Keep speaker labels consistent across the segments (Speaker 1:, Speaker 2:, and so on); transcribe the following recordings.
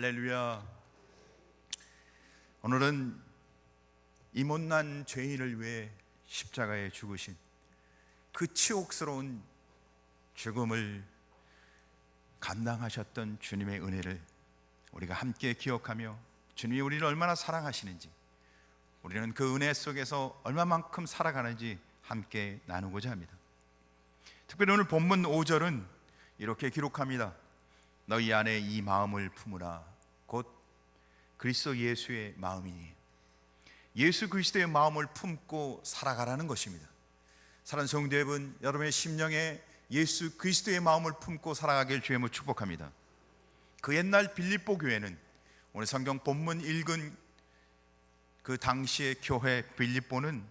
Speaker 1: 할렐루야. 오늘은 이 못난 죄인을 위해 십자가에 죽으신 그 치욕스러운 죽음을 감당하셨던 주님의 은혜를 우리가 함께 기억하며 주님이 우리를 얼마나 사랑하시는지, 우리는 그 은혜 속에서 얼마만큼 살아가는지 함께 나누고자 합니다. 특별히 오늘 본문 5절은 이렇게 기록합니다. 너희 안에 이 마음을 품으라. 곧 그리스도 예수의 마음이니. 예수 그리스도의 마음을 품고 살아가라는 것입니다. 사랑하는 성도 여러분, 여러분의 심령에 예수 그리스도의 마음을 품고 살아가길 주의 이름으로 축복합니다. 그 옛날 빌립보 교회는 오늘 성경 본문 읽은 그 당시의 교회 빌립보는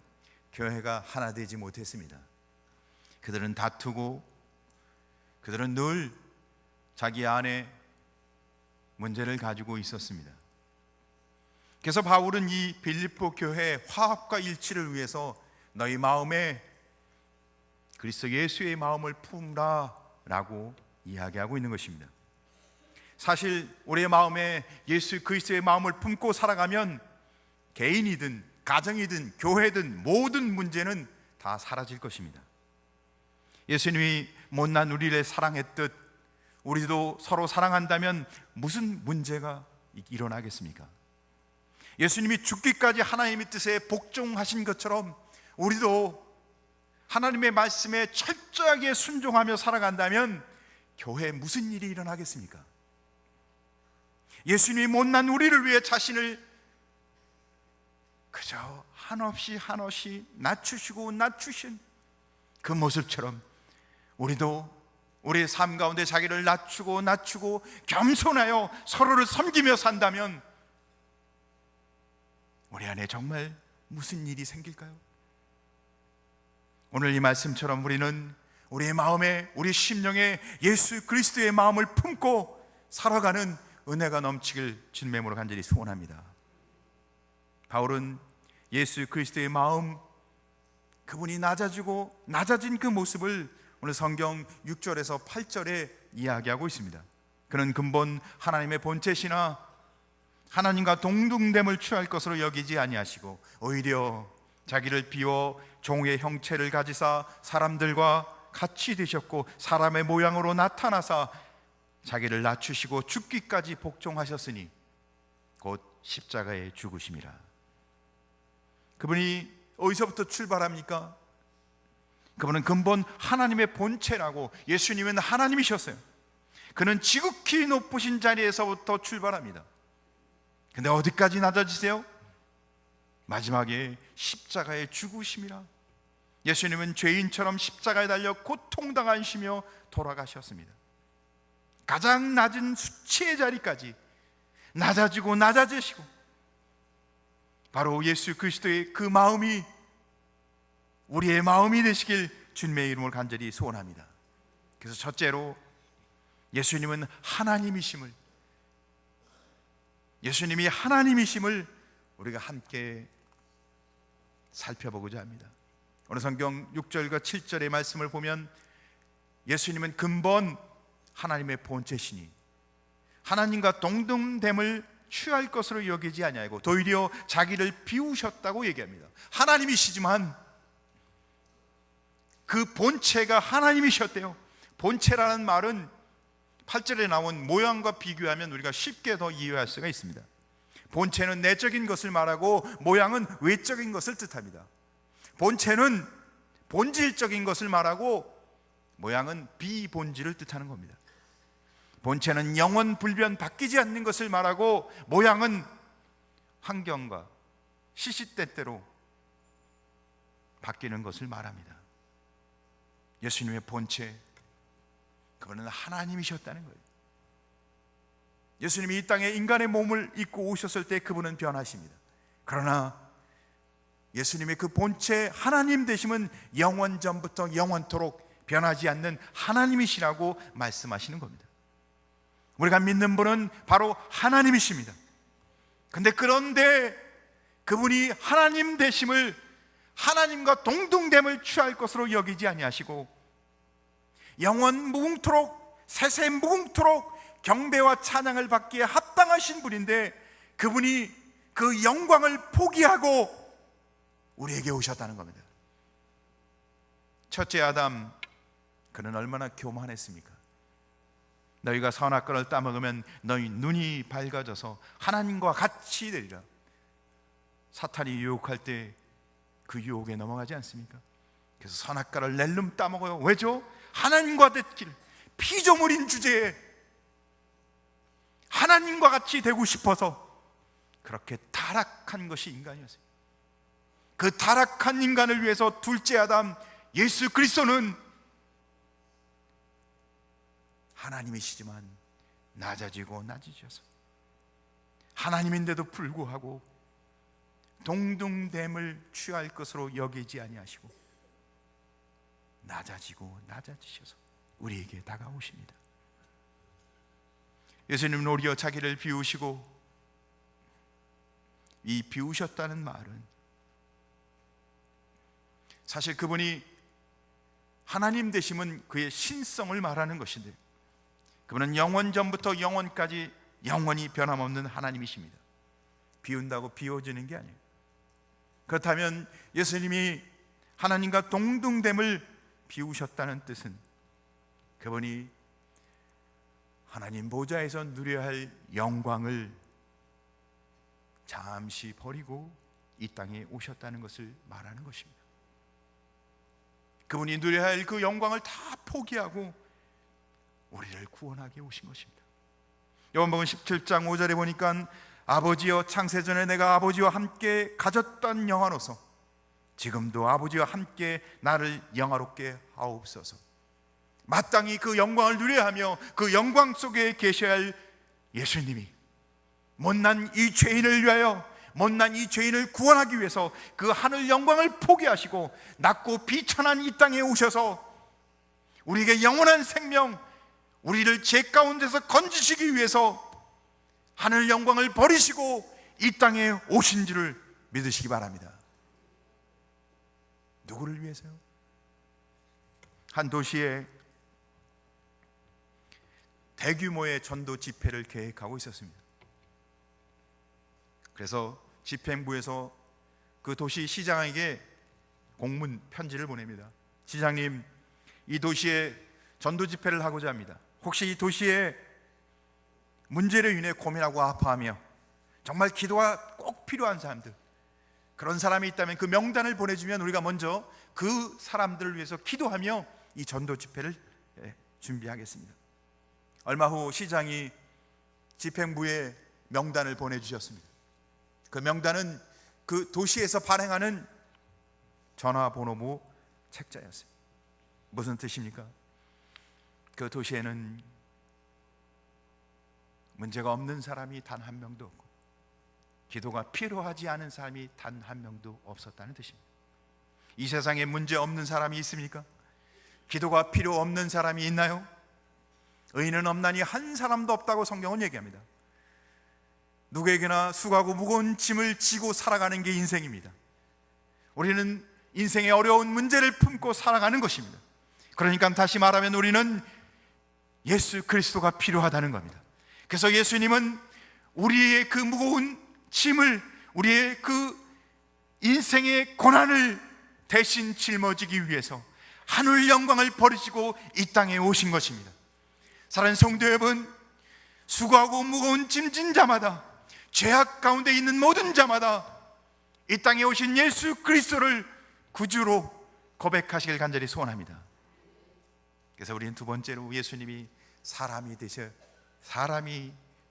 Speaker 1: 교회가 하나 되지 못했습니다. 그들은 다투고 그들은 늘 자기 안에 문제를 가지고 있었습니다. 그래서 바울은 이 빌립보 교회의 화합과 일치를 위해서 너희 마음에 그리스도 예수의 마음을 품으라 라고 이야기하고 있는 것입니다. 사실 우리의 마음에 예수 그리스도의 마음을 품고 살아가면 개인이든 가정이든 교회든 모든 문제는 다 사라질 것입니다. 예수님이 못난 우리를 사랑했듯 우리도 서로 사랑한다면 무슨 문제가 일어나겠습니까? 예수님이 죽기까지 하나님의 뜻에 복종하신 것처럼 우리도 하나님의 말씀에 철저하게 순종하며 살아간다면 교회에 무슨 일이 일어나겠습니까? 예수님이 못난 우리를 위해 자신을 그저 한없이 낮추시고 낮추신 그 모습처럼 우리도 우리의 삶 가운데 자기를 낮추고 겸손하여 서로를 섬기며 산다면 우리 안에 정말 무슨 일이 생길까요? 오늘 이 말씀처럼 우리는 우리의 마음에, 우리 심령에 예수 그리스도의 마음을 품고 살아가는 은혜가 넘치길 주님의 이름으로 간절히 소원합니다. 바울은 예수 그리스도의 마음, 그분이 낮아진 그 모습을 오늘 성경 6절에서 8절에 이야기하고 있습니다. 그는 근본 하나님의 본체시나 하나님과 동등됨을 취할 것으로 여기지 아니하시고 오히려 자기를 비워 종의 형체를 가지사 사람들과 같이 되셨고 사람의 모양으로 나타나사 자기를 낮추시고 죽기까지 복종하셨으니 곧 십자가에 죽으심이라. 그분이 어디서부터 출발합니까? 그분은 근본 하나님의 본체라고, 예수님은 하나님이셨어요. 그는 지극히 높으신 자리에서부터 출발합니다. 근데 어디까지 낮아지세요? 마지막에 십자가에 죽으심이라. 예수님은 죄인처럼 십자가에 달려 고통당하시며 돌아가셨습니다. 가장 낮은 수치의 자리까지 낮아지시고 바로 예수 그리스도의 그 마음이 우리의 마음이 되시길 주님의 이름으로 간절히 소원합니다. 그래서 첫째로 예수님이 하나님이심을 우리가 함께 살펴보고자 합니다. 오늘 성경 6절과 7절의 말씀을 보면 예수님은 근본 하나님의 본체시니 하나님과 동등됨을 취할 것으로 여기지 아니하고 도리어 자기를 비우셨다고 얘기합니다. 하나님이시지만 그 본체가 하나님이셨대요. 본체라는 말은 8절에 나온 모양과 비교하면 우리가 쉽게 더 이해할 수가 있습니다. 본체는 내적인 것을 말하고 모양은 외적인 것을 뜻합니다. 본체는 본질적인 것을 말하고 모양은 비본질을 뜻하는 겁니다. 본체는 영원 불변 바뀌지 않는 것을 말하고 모양은 환경과 시시때때로 바뀌는 것을 말합니다. 예수님의 본체, 그분은 하나님이셨다는 거예요. 예수님이 이 땅에 인간의 몸을 입고 오셨을 때 그분은 변하십니다. 그러나 예수님의 그 본체 하나님 되심은 영원전부터 영원토록 변하지 않는 하나님이시라고 말씀하시는 겁니다. 우리가 믿는 분은 바로 하나님이십니다. 그런데 그분이 하나님 되심을 하나님과 동등됨을 취할 것으로 여기지 아니하시고 영원 무궁토록 세세 무궁토록 경배와 찬양을 받기에 합당한 영광하신 분인데 그분이 그 영광을 포기하고 우리에게 오셨다는 겁니다. 첫째 아담, 그는 얼마나 교만했습니까? 너희가 선악과를 따먹으면 너희 눈이 밝아져서 하나님과 같이 되리라. 사탄이 유혹할 때 그 유혹에 넘어가지 않습니까? 그래서 선악과를 낼름 따먹어요. 왜죠? 하나님과 됐길, 피조물인 주제에 하나님과 같이 되고 싶어서 그렇게 타락한 것이 인간이었어요. 그 타락한 인간을 위해서 둘째 아담 예수 그리스도는 하나님이시지만 낮아지고 낮아져서 하나님인데도 불구하고 동등됨을 취할 것으로 여기지 아니하시고 낮아지고 낮아지셔서 우리에게 다가오십니다. 예수님은 오히려 자기를 비우시고, 이 비우셨다는 말은 사실 그분이 하나님 되심은 그의 신성을 말하는 것인데, 그분은 영원 전부터 영원까지 영원히 변함없는 하나님이십니다. 비운다고 비워지는 게 아니에요. 그렇다면 예수님이 하나님과 동등됨을 비우셨다는 뜻은 그분이 하나님 보좌에서 누려야 할 영광을 잠시 버리고 이 땅에 오셨다는 것을 말하는 것입니다. 그분이 누려야 할 그 영광을 다 포기하고 우리를 구원하게 오신 것입니다. 요한복음 17장 5절에 보니까 아버지여, 창세전에 내가 아버지와 함께 가졌던 영화로서 지금도 아버지와 함께 나를 영화롭게 하옵소서. 마땅히 그 영광을 누려야 하며 그 영광 속에 계셔야 할 예수님이 못난 이 죄인을 위하여, 못난 이 죄인을 구원하기 위해서 그 하늘 영광을 포기하시고 낮고 비천한 이 땅에 오셔서 우리에게 영원한 생명, 우리를 죄 가운데서 건지시기 위해서 하늘 영광을 버리시고 이 땅에 오신 줄을 믿으시기 바랍니다. 누구를 위해서요? 한 도시에 대규모의 전도 집회를 계획하고 있었습니다. 그래서 집행부에서 그 도시 시장에게 공문 편지를 보냅니다. 시장님, 이 도시에 전도 집회를 하고자 합니다. 혹시 이 도시에 문제로 인해 고민하고 아파하며 정말 기도가 꼭 필요한 사람들, 그런 사람이 있다면 그 명단을 보내주면 우리가 먼저 그 사람들을 위해서 기도하며 이 전도 집회를 준비하겠습니다. 얼마 후 시장이 집행부에 명단을 보내주셨습니다. 그 명단은 그 도시에서 발행하는 전화번호부 책자였습니다. 무슨 뜻입니까? 그 도시에는 문제가 없는 사람이 단 한 명도 없고 기도가 필요하지 않은 사람이 단 한 명도 없었다는 뜻입니다. 이 세상에 문제 없는 사람이 있습니까? 기도가 필요 없는 사람이 있나요? 의인은 없나니 한 사람도 없다고 성경은 얘기합니다. 누구에게나 수고하고 무거운 짐을 지고 살아가는 게 인생입니다. 우리는 인생의 어려운 문제를 품고 살아가는 것입니다. 그러니까 다시 말하면 우리는 예수 그리스도가 필요하다는 겁니다. 그래서 예수님은 우리의 그 무거운 짐을, 우리의 그 인생의 고난을 대신 짊어지기 위해서 하늘 영광을 버리시고 이 땅에 오신 것입니다. 사랑하는 성도 여러분, 수고하고 무거운 짐진 자마다, 죄악 가운데 있는 모든 자마다 이 땅에 오신 예수 그리스도를 구주로 고백하시길 간절히 소원합니다. 그래서 우리는 두 번째로 예수님이 사람이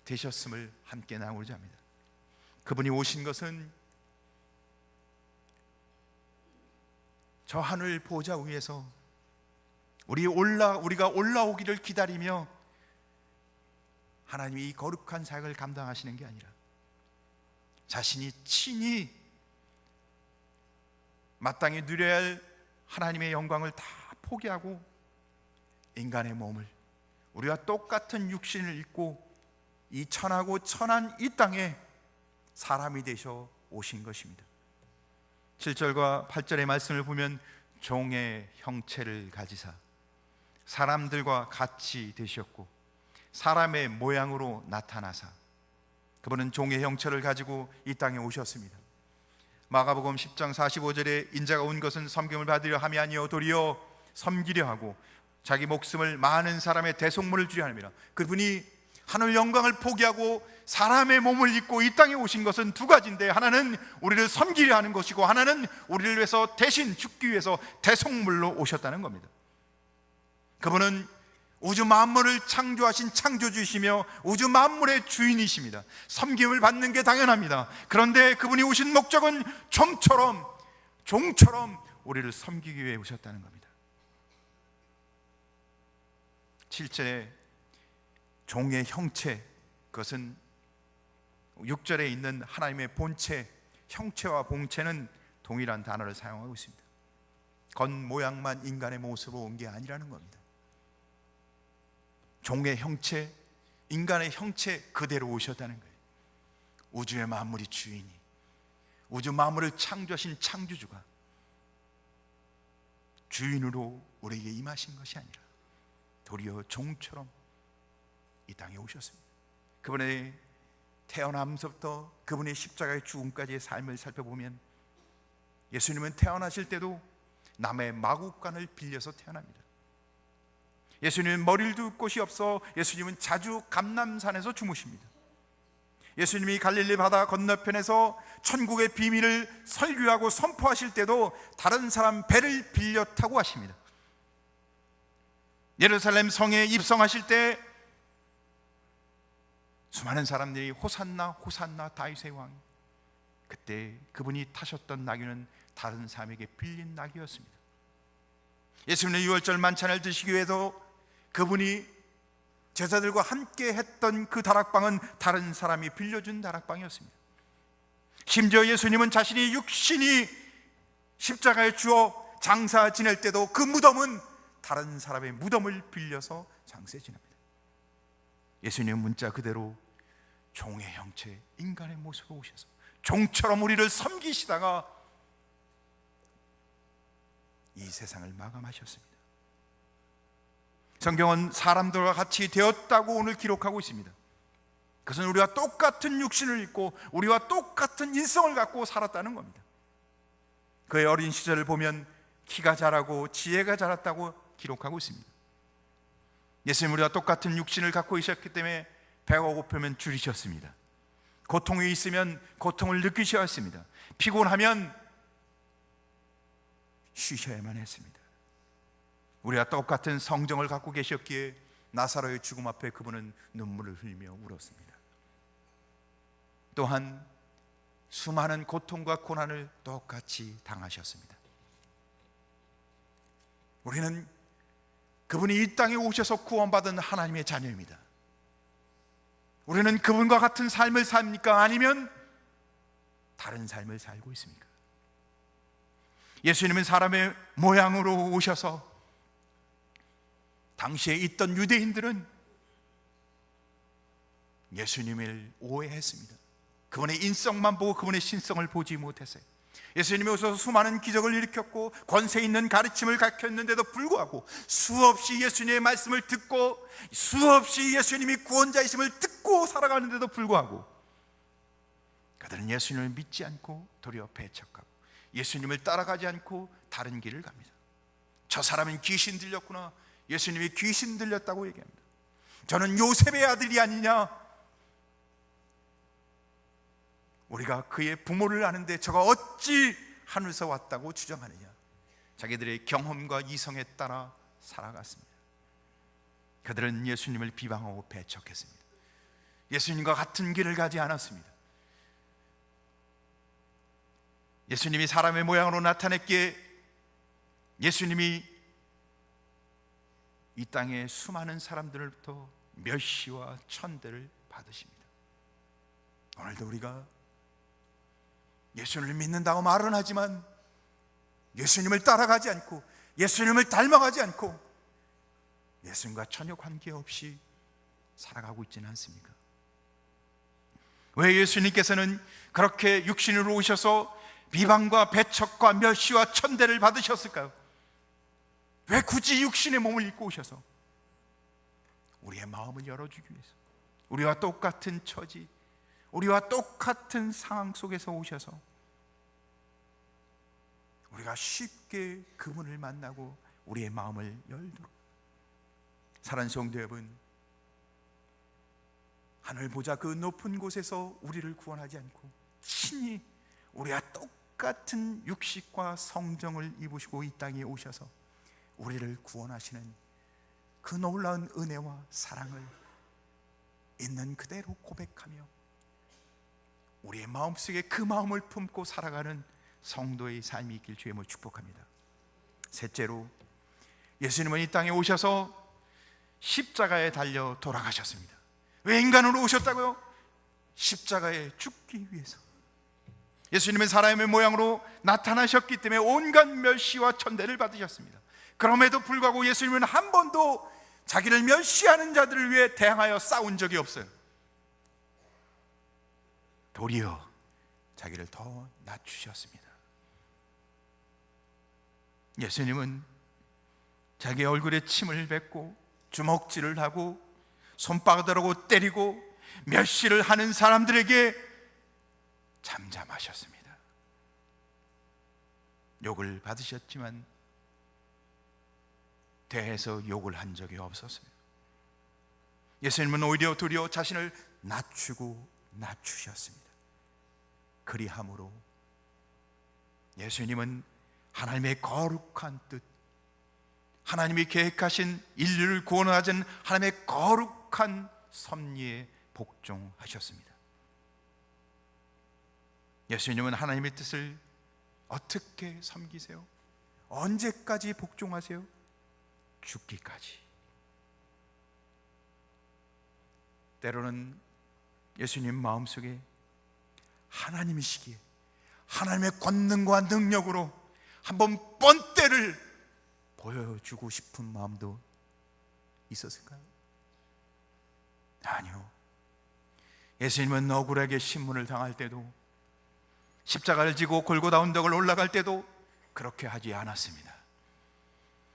Speaker 1: 되셨음을 함께 나누고자 합니다. 그분이 오신 것은 저 하늘 보좌 위에서 우리가 올라오기를 기다리며 하나님이 이 거룩한 사역을 감당하시는 게 아니라 자신이 친히 마땅히 누려야 할 하나님의 영광을 다 포기하고 인간의 몸을, 우리와 똑같은 육신을 입고 이 천하고 천한 이 땅에 사람이 되셔 오신 것입니다. 7절과 8절의 말씀을 보면 종의 형체를 가지사 사람들과 같이 되셨고 사람의 모양으로 나타나사 그분은 종의 형체를 가지고 이 땅에 오셨습니다. 마가복음 10장 45절에 인자가 온 것은 섬김을 받으려 함이 아니요 도리어 섬기려 하고 자기 목숨을 많은 사람의 대속물을 주려 함이라. 그분이 하늘 영광을 포기하고 사람의 몸을 입고 이 땅에 오신 것은 두 가지인데, 하나는 우리를 섬기려 하는 것이고 하나는 우리를 위해서 대신 죽기 위해서 대속물로 오셨다는 겁니다. 그분은 우주 만물을 창조하신 창조주이시며 우주 만물의 주인이십니다. 섬김을 받는 게 당연합니다. 그런데 그분이 오신 목적은 종처럼 우리를 섬기기 위해 오셨다는 겁니다. 7절에 종의 형체, 그것은 6절에 있는 하나님의 본체, 형체와 본체는 동일한 단어를 사용하고 있습니다. 겉모양만 인간의 모습으로 온 게 아니라는 겁니다. 종의 형체, 인간의 형체 그대로 오셨다는 거예요. 우주의 만물이 주인이, 우주 만물을 창조하신 창조주가 주인으로 우리에게 임하신 것이 아니라 도리어 종처럼 이 땅에 오셨습니다. 그분의 태어남서부터 그분의 십자가의 죽음까지의 삶을 살펴보면 예수님은 태어나실 때도 남의 마구간을 빌려서 태어납니다. 예수님은 머리를 둘 곳이 없어 예수님은 자주 감람산에서 주무십니다. 예수님이 갈릴리 바다 건너편에서 천국의 비밀을 설교하고 선포하실 때도 다른 사람 배를 빌려 타고 하십니다. 예루살렘 성에 입성하실 때 수많은 사람들이 호산나 호산나 다윗의 왕, 그때 그분이 타셨던 나귀는 다른 사람에게 빌린 나귀였습니다. 예수님의 유월절 만찬을 드시기 위해서 그분이 제자들과 함께 했던 그 다락방은 다른 사람이 빌려준 다락방이었습니다. 심지어 예수님은 자신이 육신이 십자가에 주어 장사 지낼 때도 그 무덤은 다른 사람의 무덤을 빌려서 장세 지냅니다. 예수님은 문자 그대로 종의 형체, 인간의 모습으로 오셔서 종처럼 우리를 섬기시다가 이 세상을 마감하셨습니다. 성경은 사람들과 같이 되었다고 오늘 기록하고 있습니다. 그것은 우리와 똑같은 육신을 입고 우리와 똑같은 인성을 갖고 살았다는 겁니다. 그의 어린 시절을 보면 키가 자라고 지혜가 자랐다고 기록하고 있습니다. 예수님 우리와 똑같은 육신을 갖고 있었기 때문에 배가 고프면 줄이셨습니다. 고통이 있으면 고통을 느끼셔야 했습니다. 피곤하면 쉬셔야만 했습니다. 우리와 똑같은 성정을 갖고 계셨기에 나사로의 죽음 앞에 그분은 눈물을 흘리며 울었습니다. 또한 수많은 고통과 고난을 똑같이 당하셨습니다. 우리는 그분이 이 땅에 오셔서 구원받은 하나님의 자녀입니다. 우리는 그분과 같은 삶을 삽니까? 아니면 다른 삶을 살고 있습니까? 예수님은 사람의 모양으로 오셔서 당시에 있던 유대인들은 예수님을 오해했습니다. 그분의 인성만 보고 그분의 신성을 보지 못했어요. 예수님이 오셔서 수많은 기적을 일으켰고 권세 있는 가르침을 가르쳤는데도 불구하고 수없이 예수님의 말씀을 듣고 수없이 예수님이 구원자이심을 듣고 살아가는데도 불구하고 그들은 예수님을 믿지 않고 도리어 배척하고 예수님을 따라가지 않고 다른 길을 갑니다. 저 사람은 귀신 들렸구나, 예수님이 귀신 들렸다고 얘기합니다. 저는 요셉의 아들이 아니냐, 우리가 그의 부모를 아는데 저가 어찌 하늘에서 왔다고 주장하느냐. 자기들의 경험과 이성에 따라 살아갔습니다. 그들은 예수님을 비방하고 배척했습니다. 예수님과 같은 길을 가지 않았습니다. 예수님이 사람의 모양으로 나타냈기에 예수님이 이 땅의 수많은 사람들로부터 멸시와 천대를 받으십니다. 오늘도 우리가 예수님을 믿는다고 말은 하지만 예수님을 따라가지 않고 예수님을 닮아가지 않고 예수님과 전혀 관계없이 살아가고 있지는 않습니까? 왜 예수님께서는 그렇게 육신으로 오셔서 비방과 배척과 멸시와 천대를 받으셨을까요? 왜 굳이 육신의 몸을 입고 오셔서 우리의 마음을 열어주기 위해서, 우리와 똑같은 처지, 우리와 똑같은 상황 속에서 오셔서 우리가 쉽게 그분을 만나고 우리의 마음을 열도록, 사랑하는 성도 여러분, 하늘 보자 그 높은 곳에서 우리를 구원하지 않고 친히 우리와 똑같은 육식과 성정을 입으시고 이 땅에 오셔서 우리를 구원하시는 그 놀라운 은혜와 사랑을 있는 그대로 고백하며 우리의 마음속에 그 마음을 품고 살아가는 성도의 삶이 있길 주의 이름으로 축복합니다. 셋째로, 예수님은 이 땅에 오셔서 십자가에 달려 돌아가셨습니다. 왜 인간으로 오셨다고요? 십자가에 죽기 위해서. 예수님은 사람의 모양으로 나타나셨기 때문에 온갖 멸시와 천대를 받으셨습니다. 그럼에도 불구하고 예수님은 한 번도 자기를 멸시하는 자들을 위해 대항하여 싸운 적이 없어요. 도리어 자기를 더 낮추셨습니다. 예수님은 자기 얼굴에 침을 뱉고 주먹질을 하고 손바닥으로 때리고 멸시를 하는 사람들에게 잠잠하셨습니다. 욕을 받으셨지만 대해서 욕을 한 적이 없었습니다. 예수님은 오히려 도리어 자신을 낮추셨습니다. 그리함으로 예수님은 하나님의 거룩한 뜻, 하나님이 계획하신 인류를 구원하신 하나님의 거룩한 섭리에 복종하셨습니다. 예수님은 하나님의 뜻을 어떻게 섬기세요? 언제까지 복종하세요? 죽기까지. 때로는 예수님 마음속에 하나님이시기에 하나님의 권능과 능력으로 한번 뻔때를 보여주고 싶은 마음도 있었을까요? 아니요. 예수님은 억울하게 신문을 당할 때도, 십자가를 지고 골고다 언덕을 올라갈 때도 그렇게 하지 않았습니다.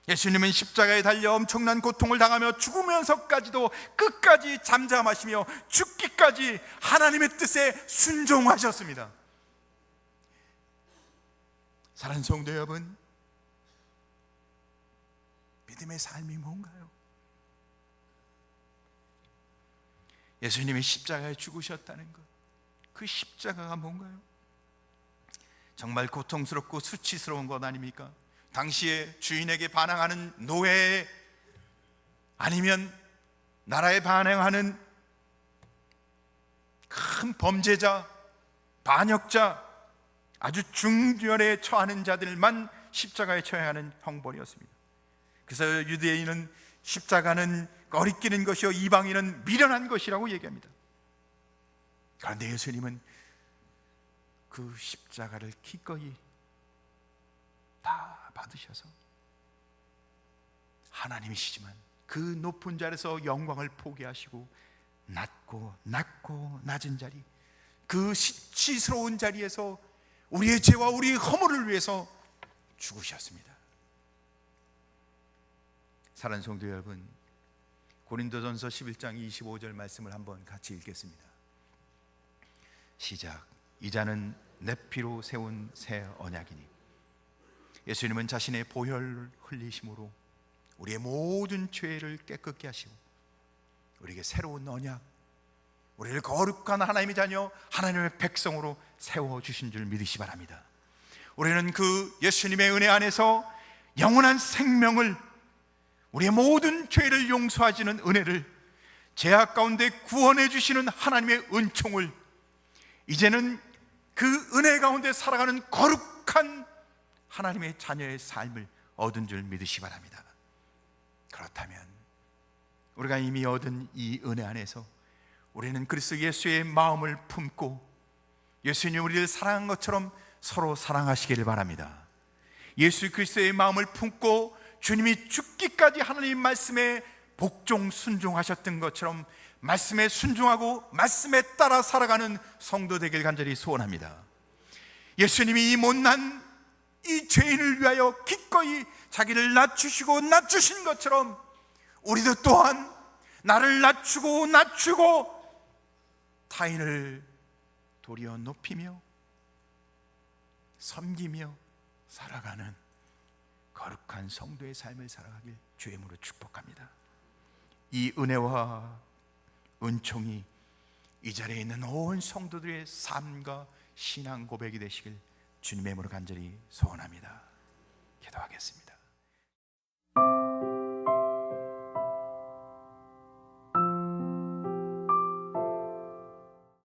Speaker 1: 예수님은 십자가에 달려 엄청난 고통을 당하며 죽으면서까지도 끝까지 잠잠하시며 죽기까지 하나님의 뜻에 순종하셨습니다. 사랑하는 성도 여러분, 믿음의 삶이 뭔가요? 예수님이 십자가에 죽으셨다는 것, 그 십자가가 뭔가요? 정말 고통스럽고 수치스러운 것 아닙니까? 당시에 주인에게 반항하는 노예, 아니면 나라에 반항하는 큰 범죄자, 반역자, 아주 중절에 처하는 자들만 십자가에 처해야 하는 형벌이었습니다. 그래서 유대인은 십자가는 꺼리끼는 것이요 이방인은 미련한 것이라고 얘기합니다. 그런데 예수님은 그 십자가를 기꺼이 다 받으셔서 하나님이시지만 그 높은 자리에서 영광을 포기하시고 낮고 낮은 자리, 그 수치스러운 자리에서 우리의 죄와 우리의 허물을 위해서 죽으셨습니다. 사랑하는 성도 여러분, 고린도전서 11장 25절 말씀을 한번 같이 읽겠습니다. 시작. 이자는 내 피로 세운 새 언약이니. 예수님은 자신의 보혈을 흘리심으로 우리의 모든 죄를 깨끗게 하시고 우리에게 새로운 언약, 우리를 거룩한 하나님의 자녀, 하나님의 백성으로 세워주신 줄 믿으시 바랍니다. 우리는 그 예수님의 은혜 안에서 영원한 생명을, 우리의 모든 죄를 용서하시는 은혜를, 죄악 가운데 구원해 주시는 하나님의 은총을, 이제는 그 은혜 가운데 살아가는 거룩한 하나님의 자녀의 삶을 얻은 줄 믿으시 바랍니다. 그렇다면 우리가 이미 얻은 이 은혜 안에서 우리는 그리스도 예수의 마음을 품고 예수님이 우리를 사랑한 것처럼 서로 사랑하시기를 바랍니다. 예수 그리스도의 마음을 품고 주님이 죽기까지 하나님 말씀에 복종 순종하셨던 것처럼 말씀에 순종하고 말씀에 따라 살아가는 성도 되길 간절히 소원합니다. 예수님이 이 못난 이 죄인을 위하여 기꺼이 자기를 낮추시고 낮추신 것처럼 우리도 또한 나를 낮추고 타인을 도리어 높이며 섬기며 살아가는 거룩한 성도의 삶을 살아가길 주의 이름으로 축복합니다. 이 은혜와 은총이 이 자리에 있는 온 성도들의 삶과 신앙 고백이 되시길 주님의 이름으로 간절히 소원합니다. 기도하겠습니다.